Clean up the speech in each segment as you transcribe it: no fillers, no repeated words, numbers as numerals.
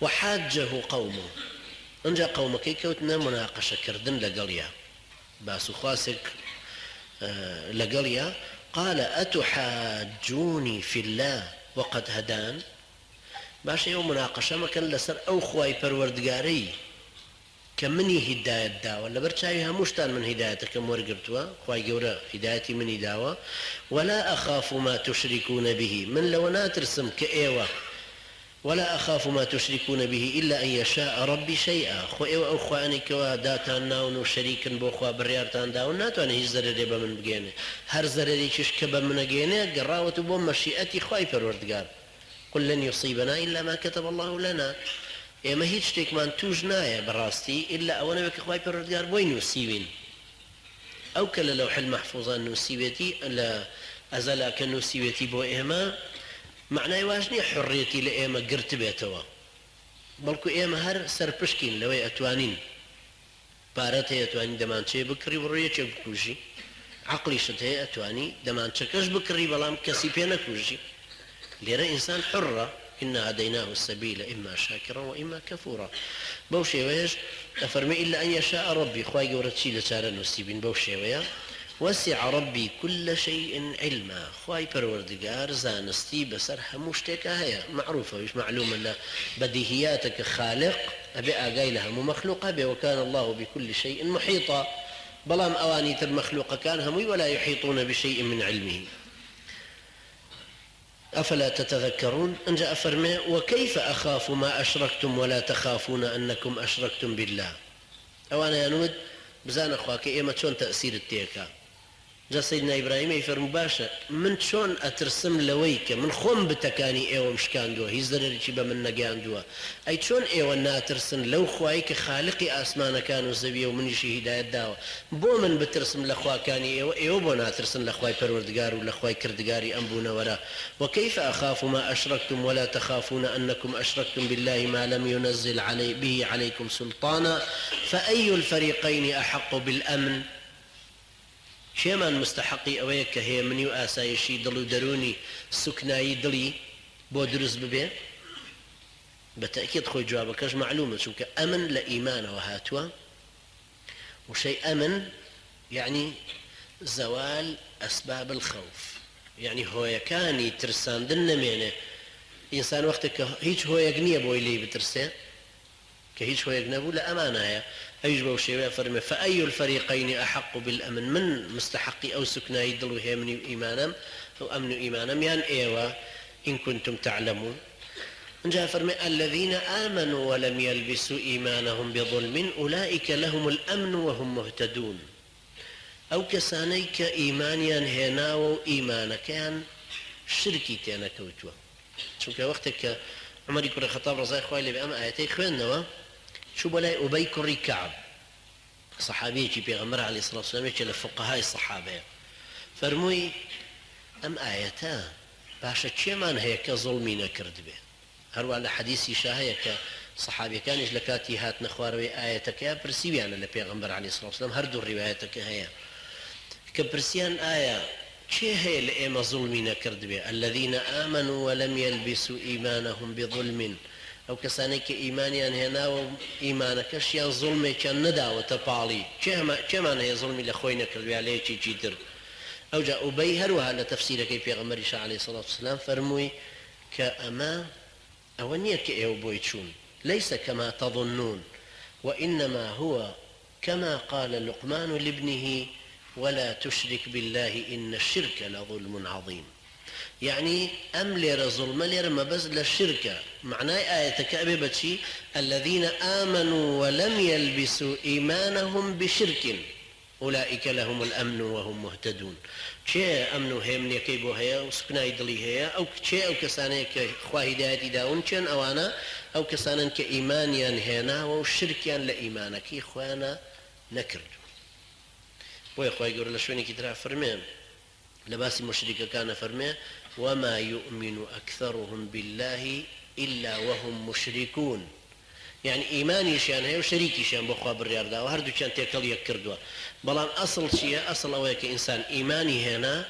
وحاجه قومه انجا قومك كوتنا مناقشة كردن لقليا باسو خاسك لقليا قال أتحاجوني في الله وقد هدان باش يوم مناقشة ما كان لسر أو خواي پروردگاري كمني هداية دا ولا برشايها مشتان من هدايتك مورقرتوا خواي قورا هدايتي من هداوة ولا أخاف ما تشركون به من لو ناترسم كأيوة ولا أخاف ما تشركون به إلا أن يشاء ربي شيئا خو إيوة أو خواني كوا داتان ناون وشريكا بو خوا بريارتان داون ناتواني هيج زرري بمن بگيني هر زرري چشك بمن بگيني قراوة بو مشيئتي خواي پروردگار قل لن يصيبنا إلا ما كتب الله لنا إما هيج شتيك من توجنايا براستي إلا أولا بك خواي پروردگار بوين نسيوين أو كلا لوح المحفوظة نسيوتي لا أزلا كنسيوتي بو إما معنى واجني حريتي لإيما قرت بيتوا بلكو إيما هر سرپشكين لوي أتوانين بارته أتواني دمان چه بكري بروية چه بكوشي عقلي شته أتواني دمان چكش بكري بلام كسي بينا كوشي ليرى إنسان حرة إنا هديناه السبيل إما شاكرا وإما كفورا بوشي ويش أفرمي إلا أن يشاء ربي خواهي قورتشي لسارة نسيبين بوشي ويا وسع ربي كل شيء علما خواهي پروردگار زانستي بسر هموشتك هيا معروفة مش معلومة لا بديهياتك خالق أبي آقاي لها مخلوقة أبي وكان الله بكل شيء محيطا بلام أواني المخلوق كان همي ولا يحيطون بشيء من علمه أفلا تتذكرون أن جاء فرمي وكيف أخاف ما أشركتم ولا تخافون أنكم أشركتم بالله أوانا ينود بزان أخواك إيما شون تأثير التيكا جا سيدنا إبراهيم يفرم باشا من شون أترسم لويك من خم بتكاني إيوة مشكان دوا هيزدر ريشيبا من نقيان دوا أي شون إيوة ناترسم لو خوايك خالقي آسمان كانوا زبيه ومنشي هداية داوا بو من بترسم لخوا كاني إيوة بو ناترسم لخواي پروردگار ولخواي كردگاري أنبونا ورا وكيف أخاف ما أشركتم ولا تخافون أنكم أشركتم بالله ما لم ينزل به عليكم سلطانا فأي الفريقين أحق بالأمن شيمان مستحقي أويك هي مني وآسايشي دلو دروني سكناي دلي بو درس ببي بالتأكيد خوي جوابكش معلومة شوك أمن لإيمان وهاتوا وشيء أمن يعني زوال أسباب الخوف يعني هو يكاني ترسان دلنا مينه إنسان وقتك هيج هو يقنيه بو إليه بترسان كهيج هو يقنبو لا أمانة أيجبوا شيء فرمي فأي الفريقين أحق بالأمن من مستحقي أو سكناي دلو هيمني إيمانم أو أمن إيمانم يعني إيوة إن كنتم تعلمون جاء فرمي الذين آمنوا ولم يلبسوا إيمانهم بظلم أولئك لهم الأمن وهم مهتدون أو كسانيك إيمانيا هناو إيمانك كان شركي تينا كوتوا شوك وقتك عمر يكون الخطاب رضي الله عنه بأم آياتي خوانوا شو بلاي أبي كري كعب صحابي في بيغمر عليه الصلاة والسلام يجي لفقهاء الصحابة فرموي أم آياتان باشا چيمان هيك ظلمين كرد به هروا على حديثي شاهيك صحابي كان يجلكاتي هات نخواروي آياتك يا برسيوي أنا لبيغمر عليه الصلاة والسلام هردو رواياتك هيا كبرسيان آية چه هي لإيما ظلمين كرد به الذين آمنوا ولم يلبسوا إيمانهم بظلم أو كسانيك إيمانيا هنا وإيمانك شيئا ظلمي كان ندى وتبالي كمان هي ظلمي لخوينك اللي عليه جيدر أو جاء أبيهر وهذا تفسيرك في غمر عليه الصلاة والسلام فرموي كأما أونيك إيوبويتشون ليس كما تظنون وإنما هو كما قال لقمان لابنه ولا تشرك بالله إن الشرك لظلم عظيم يعني أم لير ظلم لير ما بس للشركة معناه آية كأبي الذين آمنوا ولم يلبسوا إيمانهم بشرك أولئك لهم الأمن وهم مهتدون شيء أمنوا هم يكيبوا هيا وسكنا يدلي هيا أو شيء أو كسانة كخواهدات داون كان أوانا أو كسانة كإيمانيا هنا وشركيا لإيمانك إخوانا نكرد ويخوي يقول لشويني كترا فرمين لباس مشركة كان فرمين وما يؤمن أكثرهم بالله إلا وهم مشركون يعني إيماني شان هي وشريكي شان بخوا بالرياض دا وهردو كان تيكل يكردوا بلان أصل شيء أصل أويك إنسان إيماني هنا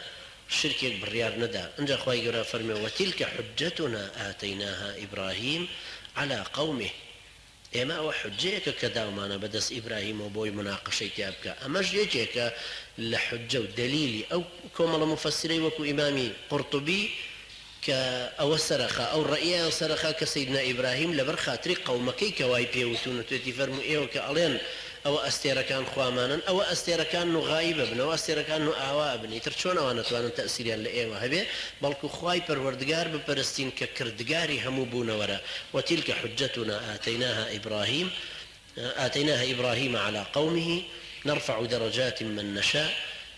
شركك بالرياض ندا انجا خواهي قرأ فرمي وتلك حجتنا آتيناها إبراهيم على قومه ئێمە ئەوە حجەیەکە کە داومانە بەدەست ئیبراهیمەوە بۆی مناقەشەی تیا بکە ئەمەش یەکێکە لە حجە و دەلیلی ئەو کۆمەڵە مفەسیرەی وەکو ئیمامی قورطوبی کە ئەوە سەرخا ئەو ڕەئیان سەرخا کە سەیدنا ئیبراهیم لەبەر خاتری قەومەکەی کە وای پێوتون و توێتی فەرموو ئێوە کە ئەڵێن ئەوە ئەستێرەکان خوامانن ئەوە ئەستێرەکان و غایبە بن ئەوە ئەستێرەکان و ئاوا بن ئیتر چۆن ئەوە نەتوانن تەئسیریان لە ئێوە هەبێ بەڵکو خوای پەروەردگار بپەرستین کە کردگاری هەموو بوونەوەرە وتیلکە حجەتنا آتيناها إبراهيم على قومه نرفع درجات من نشاء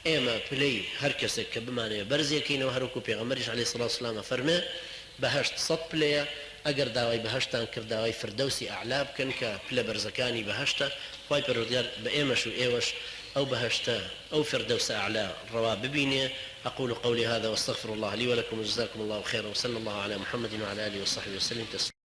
ئێمە پلەی هەر کەسێک کە بمانەوێ بەرزێکینەوە هەروکو پێغەمبەریش عەلەیهی سڵات وسلام فەرمێ بەهەشت 100 پلەیە ئەگەر داوای بەهەشتان کرد داوای فردەوسی ئەعلا بکەن کە پلە بەرزەکانی بەهەشتە خوای پەروەردگار بە ئێمەش و ئێوەش أو بهشتا أو فردوس أعلى الرواب ببينه. أقول قولي هذا واستغفر الله لي ولكم وجزاكم الله خيرا وصلى الله على محمد وعلى آله وصحبه وسلم تسليما.